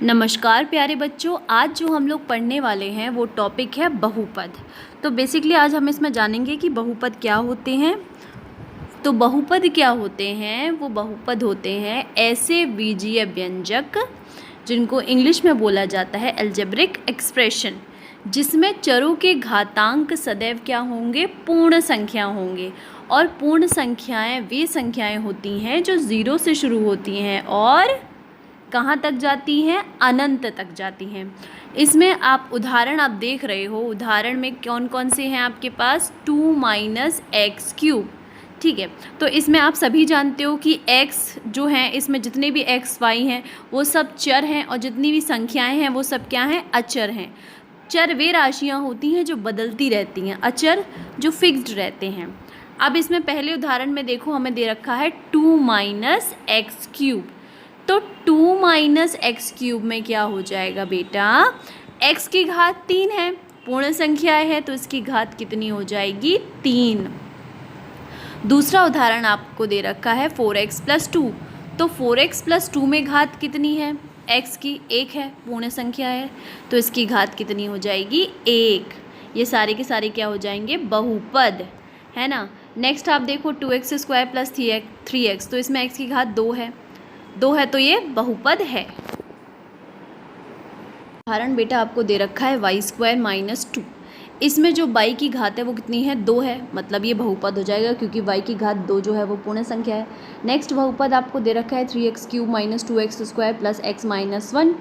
नमस्कार प्यारे बच्चों, आज जो हम लोग पढ़ने वाले हैं वो टॉपिक है बहुपद। तो बेसिकली आज हम इसमें जानेंगे कि बहुपद क्या होते हैं। तो बहुपद क्या होते हैं? वो बहुपद होते हैं ऐसे बीजीय व्यंजक जिनको इंग्लिश में बोला जाता है अलजेब्रिक एक्सप्रेशन, जिसमें चरों के घातांक सदैव क्या होंगे? पूर्ण संख्या होंगे। और पूर्ण संख्याएं वे संख्याएं होती हैं जो 0 से शुरू होती हैं और कहाँ तक जाती हैं? अनंत तक जाती हैं। इसमें आप उदाहरण आप देख रहे हो, उदाहरण में कौन कौन से हैं आपके पास? 2 माइनस एक्स क्यूब। ठीक है, तो इसमें आप सभी जानते हो कि x जो हैं, इसमें जितने भी x y हैं वो सब चर हैं और जितनी भी संख्याएं हैं वो सब क्या हैं? अचर हैं। चर वे राशियां होती हैं जो बदलती रहती हैं, अचर जो फिक्स्ड रहते हैं। अब इसमें पहले उदाहरण में देखो, हमें दे रखा है 2 माइनस एक्स क्यूब। तो 2 माइनस एक्स क्यूब में क्या हो जाएगा बेटा? x की घात 3 है, पूर्ण संख्या है, तो इसकी घात कितनी हो जाएगी? 3। दूसरा उदाहरण आपको दे रखा है 4x प्लस 2। तो 4x प्लस 2 में घात कितनी है? x की 1 है, पूर्ण संख्या है, तो इसकी घात कितनी हो जाएगी? 1। ये सारे के सारे क्या हो जाएंगे? बहुपद, है ना। नेक्स्ट आप देखो 2x स्क्वायर प्लस 3x, तो इसमें x की घात 2 है, तो ये बहुपद है। उदाहरण बेटा आपको दे रखा है वाई स्क्वायर माइनस 2। इसमें जो y की घात है वो कितनी है? 2 है, मतलब ये बहुपद हो जाएगा क्योंकि y की घात 2 जो है वो पूर्ण संख्या है। नेक्स्ट बहुपद आपको दे रखा है 3x cube minus 2x square plus x minus 1।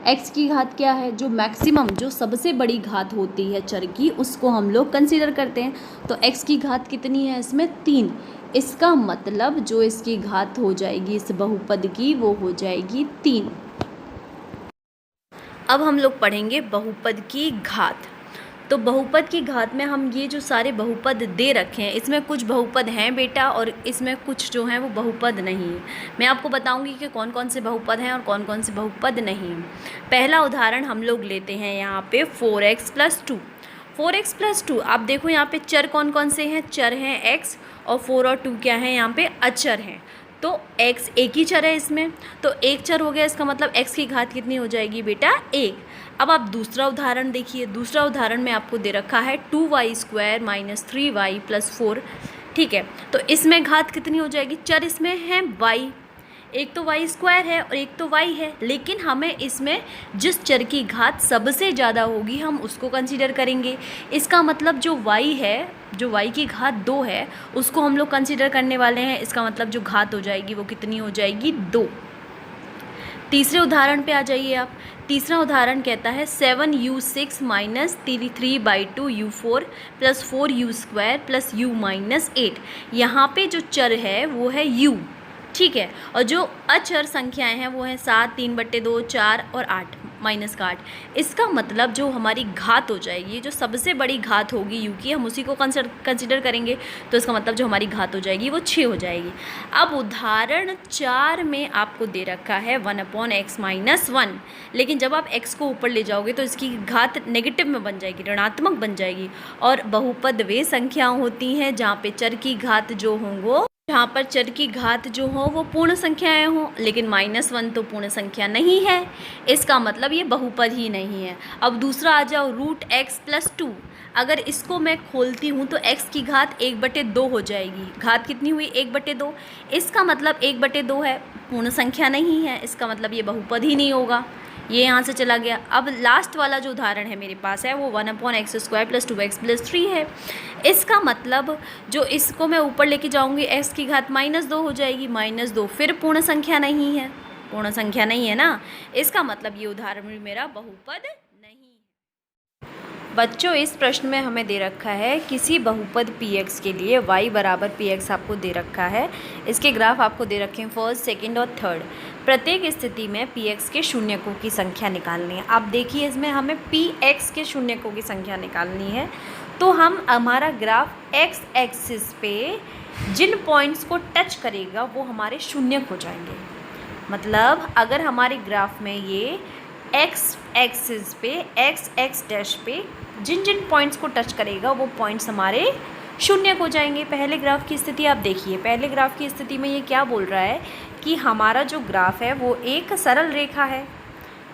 x की घात क्या है? जो मैक्सिमम, जो सबसे बड़ी घात होती है चर की, उसको हम लोग कंसीडर करते हैं। तो x की घात कितनी है इसमें? 3। इसका मतलब जो इसकी घात हो जाएगी इस बहुपद की, वो हो जाएगी 3। अब हम लोग पढ़ेंगे बहुपद की घात। तो बहुपद की घात में हम ये जो सारे बहुपद दे रखे हैं, इसमें कुछ बहुपद हैं बेटा और इसमें कुछ जो हैं वो बहुपद नहीं है। मैं आपको बताऊंगी कि कौन कौन से बहुपद हैं और कौन कौन से बहुपद नहीं हैं। पहला उदाहरण हम लोग लेते हैं यहाँ पे 4x प्लस 2। 4x प्लस 2, आप देखो यहाँ पे चर कौन कौन से हैं? चर हैं x, और 4 और 2 क्या है? यहाँ पे अचर हैं। तो x एक ही चर है इसमें, तो एक चर हो गया, इसका मतलब x की घात कितनी हो जाएगी बेटा? 1। अब आप दूसरा उदाहरण देखिए। दूसरा उदाहरण में आपको दे रखा है 2y square minus 3y plus 4। ठीक है, तो इसमें घात कितनी हो जाएगी? चर इसमें है y, एक तो y स्क्वायर है और एक तो y है, लेकिन हमें इसमें जिस चर की घात सबसे ज़्यादा होगी हम उसको कंसीडर करेंगे। इसका मतलब जो y है, जो y की घात 2 है, उसको हम लोग कंसीडर करने वाले हैं। इसका मतलब जो घात हो जाएगी वो कितनी हो जाएगी? 2। तीसरे उदाहरण पे आ जाइए आप। तीसरा उदाहरण कहता है 7u6 minus 3/2 u4 plus 4u square plus u minus 8। यहाँ पे जो चर है वो है u, ठीक है, और जो अचर संख्याएं हैं वो हैं 7, 3/2, 4 और 8 माइनस का 8। इसका मतलब जो हमारी घात हो जाएगी, जो सबसे बड़ी घात होगी यू की, हम उसी को कंसिडर करेंगे, तो इसका मतलब जो हमारी घात हो जाएगी वो 6 हो जाएगी। अब उदाहरण 4 में आपको दे रखा है 1/x माइनस 1, लेकिन जब आप x को ऊपर ले जाओगे तो इसकी घात नेगेटिव में बन जाएगी, ऋणात्मक बन जाएगी। और बहुपद वे संख्याएं होती हैं जहाँ पे चर की घात जो होंगे, जहाँ पर चर की घात जो हो वो पूर्ण संख्याएं हों, लेकिन -1 तो पूर्ण संख्या नहीं है, इसका मतलब ये बहुपद ही नहीं है। अब दूसरा आ जाओ √x प्लस 2। अगर इसको मैं खोलती हूँ तो x की घात 1/2 हो जाएगी। घात कितनी हुई? 1/2। इसका मतलब 1/2 है, पूर्ण संख्या नहीं है, इसका मतलब ये बहुपद ही नहीं होगा। ये यहाँ से चला गया। अब लास्ट वाला जो उदाहरण है मेरे पास है वो 1/x square plus 2x plus 3 है। इसका मतलब जो इसको मैं ऊपर लेके जाऊँगी x की घात -2 हो जाएगी। -2 फिर पूर्ण संख्या नहीं है, पूर्ण संख्या नहीं है ना, इसका मतलब ये उदाहरण भी मेरा बहुपद नहीं है। बच्चों, इस प्रश्न में हमें दे रखा है किसी बहुपद px के लिए y बराबर px आपको दे रखा है। इसके ग्राफ आपको दे रखे हैं फर्स्ट, सेकंड और थर्ड। प्रत्येक स्थिति में px के शून्यकों की संख्या निकालनी है। आप देखिए इसमें हमें px के शून्यकों की संख्या निकालनी है, तो हम हमारा ग्राफ x एक्सिस पे जिन पॉइंट्स को टच करेगा वो हमारे शून्यक हो जाएंगे। मतलब अगर हमारे ग्राफ में ये x एक्सिस पे x डैश पे जिन जिन पॉइंट्स को टच करेगा वो पॉइंट्स हमारे शून्यक हो जाएंगे। पहले ग्राफ की स्थिति आप देखिए। पहले ग्राफ की स्थिति में ये क्या बोल रहा है कि हमारा जो ग्राफ है वो एक सरल रेखा है,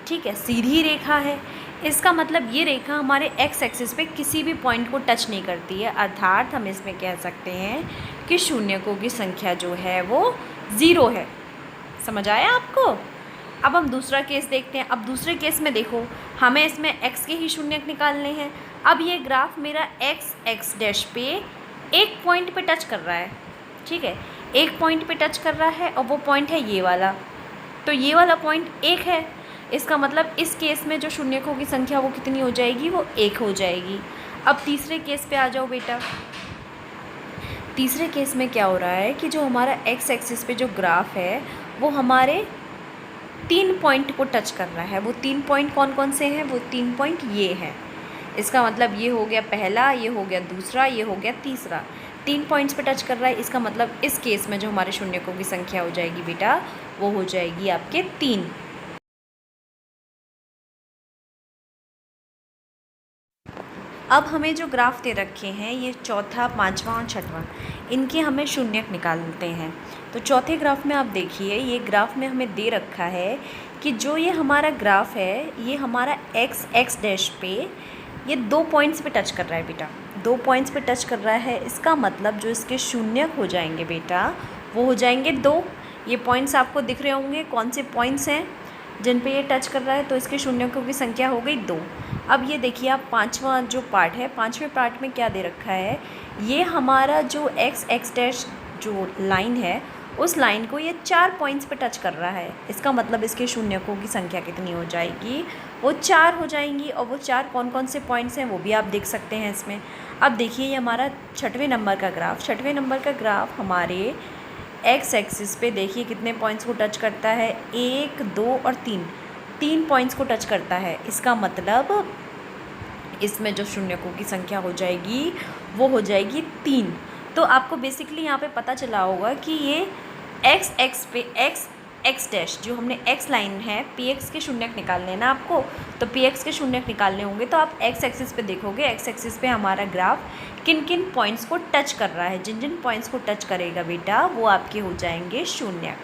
ठीक है, सीधी रेखा है। इसका मतलब ये रेखा हमारे एक्स एक्सिस पे किसी भी पॉइंट को टच नहीं करती है, अर्थात हम इसमें कह सकते हैं कि शून्यकों की संख्या जो है वो 0 है। समझ आया आपको? अब हम दूसरा केस देखते हैं। अब दूसरे केस में देखो, हमें इसमें x के ही शून्यक निकालने हैं। अब ये ग्राफ मेरा x डैश पे एक पॉइंट पे टच कर रहा है, ठीक है, एक पॉइंट पे टच कर रहा है और वो पॉइंट है ये वाला। तो ये वाला पॉइंट 1 है। इसका मतलब इस केस में जो शून्यकों की संख्या वो कितनी हो जाएगी? वो 1 हो जाएगी। अब तीसरे केस पे आ जाओ बेटा। तीसरे केस में क्या हो रहा है कि जो हमारा x एक्सिस पे जो ग्राफ है वो हमारे 3 पॉइंट को टच कर रहा है। वो 3 पॉइंट कौन कौन से हैं? वो 3 पॉइंट ये हैं। इसका मतलब ये हो गया पहला, ये हो गया दूसरा, ये हो गया तीसरा। 3 पॉइंट्स पे टच कर रहा है। इसका मतलब इस केस में जो हमारे शून्यकों की संख्या हो जाएगी बेटा, वो हो जाएगी आपके 3। अब हमें जो ग्राफ दे रखे हैं ये चौथा, पाँचवा और छठवां, इनके हमें शून्यक निकालते हैं। तो चौथे ग्राफ में आप देखिए, ये ग्राफ में हमें दे रखा है कि जो ये हमारा ग्राफ है ये हमारा एक्स डैश पे ये 2 पॉइंट्स पे टच कर रहा है बेटा, 2 पॉइंट्स पे टच कर रहा है। इसका मतलब जो इसके शून्यक हो जाएंगे बेटा वो हो जाएंगे 2। ये पॉइंट्स आपको दिख रहे होंगे कौन से पॉइंट्स हैं जिन पे ये टच कर रहा है, तो इसके शून्यकों की संख्या हो गई 2। अब ये देखिए आप पाँचवा जो पार्ट है, पाँचवें पार्ट में क्या दे रखा है, ये हमारा जो एक्स डैश जो लाइन है उस लाइन को ये 4 पॉइंट्स पे टच कर रहा है। इसका मतलब इसके शून्यकों की संख्या कितनी हो जाएगी? वो 4 हो जाएंगी। और वो 4 कौन कौन से पॉइंट्स हैं वो भी आप देख सकते हैं इसमें। अब देखिए ये हमारा छठवें नंबर का ग्राफ, छठवें नंबर का ग्राफ हमारे एक्स एक्सिस पे देखिए कितने पॉइंट्स को टच करता है? 1, 2 और 3 पॉइंट्स को टच करता है। इसका मतलब इसमें जो शून्यकों की संख्या हो जाएगी वो हो जाएगी 3। तो आपको बेसिकली यहाँ पे पता चला होगा कि ये एक्स पे एक्स डैश जो हमने एक्स लाइन है, पी एक्स के शून्यक निकालने हैं ना आपको, तो पी एक्स के शून्यक निकालने होंगे तो आप एक्स एक्सिस पे देखोगे, एक्स एक्सिस पे हमारा ग्राफ किन किन पॉइंट्स को टच कर रहा है। जिन जिन पॉइंट्स को टच करेगा बेटा वो आपके हो जाएंगे शून्यक।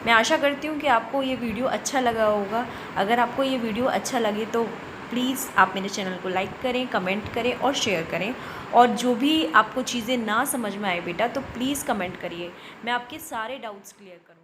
मैं आशा करती हूँ कि आपको ये वीडियो अच्छा लगा होगा। अगर आपको ये वीडियो अच्छा लगे तो प्लीज़ आप मेरे चैनल को लाइक करें, कमेंट करें और शेयर करें। और जो भी आपको चीज़ें ना समझ में आए बेटा तो प्लीज़ कमेंट करिए, मैं आपके सारे डाउट्स क्लियर करूँगी।